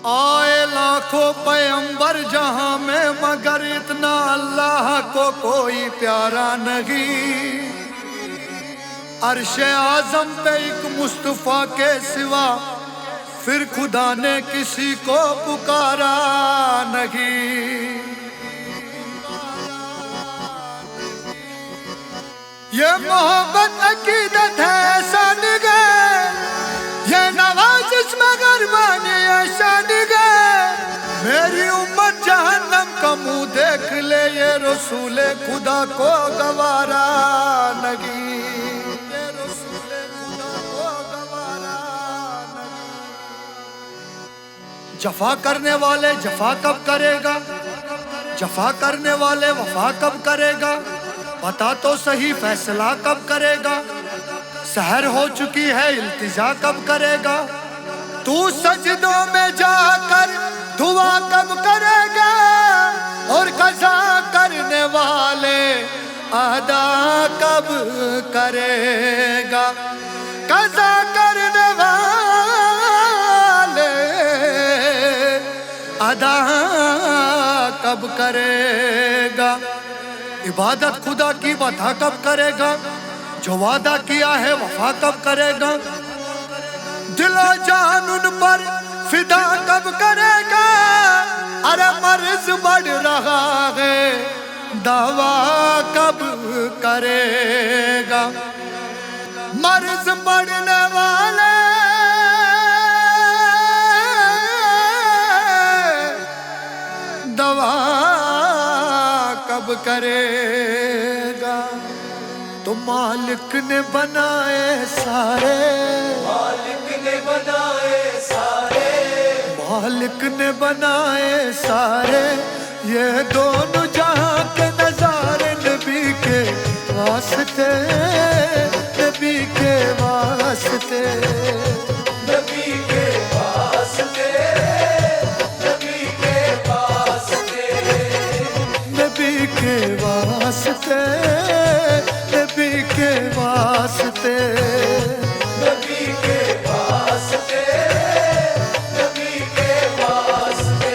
आए लाखों पैगंबर जहां में, मगर इतना अल्लाह को कोई प्यारा नहीं। अर्शे आजम पे एक मुस्तफा के सिवा फिर खुदा ने किसी को पुकारा नहीं। ये मोहब्बत अकीदत है शान गए, ये नवाजिश मगर बानी है शान गए। मेरी उम्मत जहन्नम का मुंह देख ले, ये रसूले खुदा को गवारा नहीं। ये रसूले खुदा को गवारा नहीं। जफा करने वाले जफा कब करेगा, जफा करने वाले वफा कब करेगा, पता तो सही फैसला कब करेगा। सहर हो चुकी है इल्तिजा कब करेगा, तू सजदों में जाकर दुआ कब करेगा। और कज़ा करने वाले अदा कब करेगा, कज़ा करने वाले अदा कब करेगा। इबादत खुदा की वफा कब करेगा, जो वादा किया है वफा कब करेगा। दिलो जान उन पर फिदा कब करेगा। अरे मर्ज बढ़ रहा है दावा कब करेगा। मर्ज बढ़ने वाले दवा कब करेगा। तो मालिक ने बनाए सारे, मालिक ने बनाए सारे, मालिक ने बनाए सारे। ये दोनों जहां के नजारे नबी के वास्ते, नबी के वास्ते, नबी के वास्ते, नबी के वास्ते, नबी के वास्ते, नबी के वास्ते, नबी के वास्ते, नबी के वास्ते।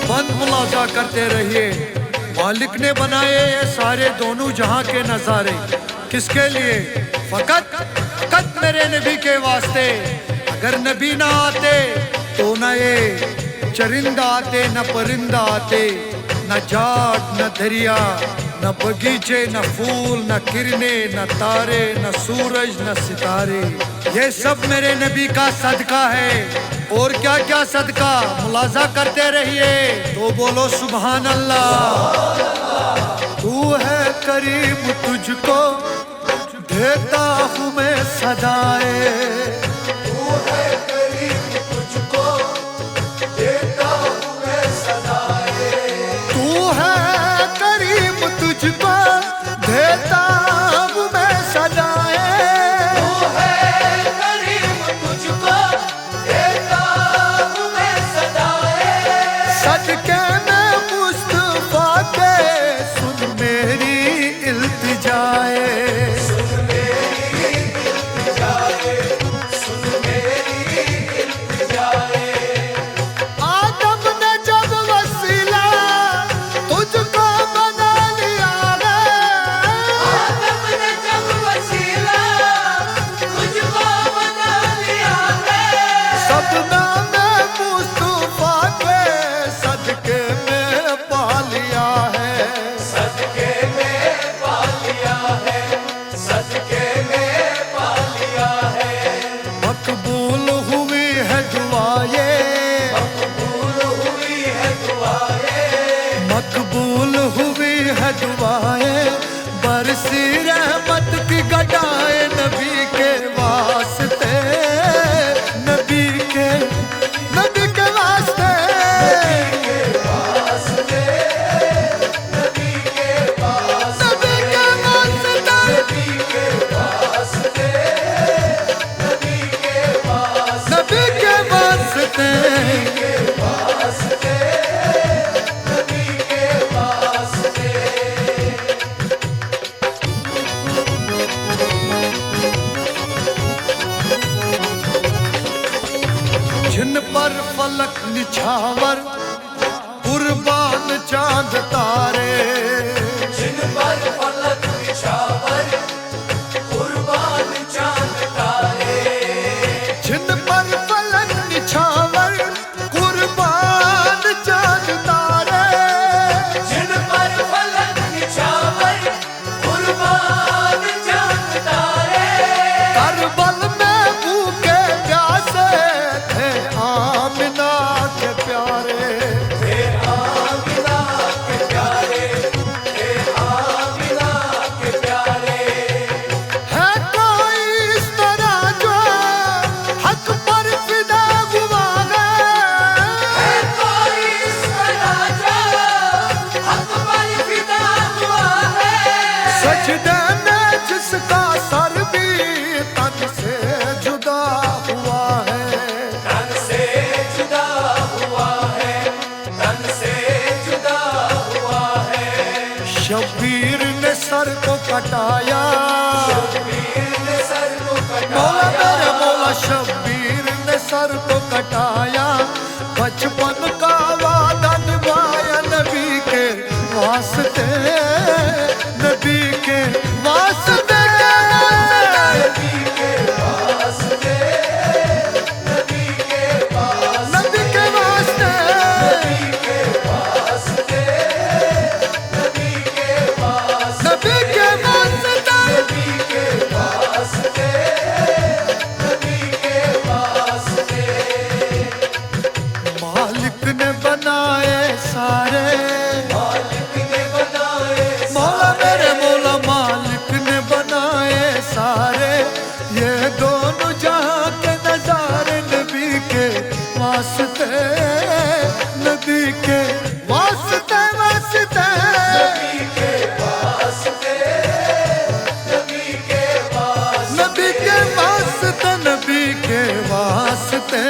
बंद मुलाजा करते रहिए। मालिक ने बनाए ये सारे दोनों जहां के नजारे, किसके लिए? फकत मेरे नबी के वास्ते। अगर नबी ना आते तो न ये चरिंदा आते, न परिंदा आते, न जाट न दरिया, न बगीचे न फूल, न किरने न तारे, न सूरज न सितारे। ये सब मेरे नबी का सदका है। और क्या क्या सदका, मुलाजा करते रहिए तो बोलो सुभान अल्लाह। तू है करीम, तुझको देता हूँ मैं सदाए। तू है करीम, तुझको देता हूँ मैं सदाए। तू है करीम, तुझको देता हूँ मैं सदाए। तू है करीम, तुझको देता हूँ मैं सदाए। सदके में मुस्तफा के सुन मेरी इल्तिजाए। सुन मेरी इल्तिजाए, सुन मेरी इल्तिजाए। निछावर कुर्बान चांद तारे, जिन पर फलक निछावर कुर्बान चांद तारे, जिन पर फलक निछावर कुर्बान चांद तारे, जिन पर फलक निछावर कुर्बान चांद तारे, करबल में भूखे प्यासे थे आमिना के प्यारे, हे आमिना के प्यारे, हे आमिना के प्यारे। है कोई इस तरह जो हक पर फिदा हुआ है कोई इस तरह जो हक पर फिदा हुआ है, सजदे में जिसका सर भी तन से जुदा हुआ है, तन से जुदा हुआ है, तन से जुदा हुआ है। शब्बीर ने सर को कटाया, वीर ने सर को मौला कटाया, मेरे मौला शब्बीर ने सर को कटाया, बचपन का वादा निभाया नबी के वास्ते, नबी के वास्ते, नबी के वास्ते, नबी के वास्ते, नबी के वास्ते, नबी के वास्ते, नबी के वास्ते, नबी के वास्ते। नबी के वास्ते, नबी के वास्ते। मालिक ने बनाए सारे, मालिक ने बनाए मौला मेरे मौला मालिक ने बनाए सारे, ये दोनों जहां के नजारे नबी के वास्ते, नबी के वास्ते, वास्ते, नबी के वास्ते, नबी के वास्ते, नबी के वास्ते, नबी के वास्ते।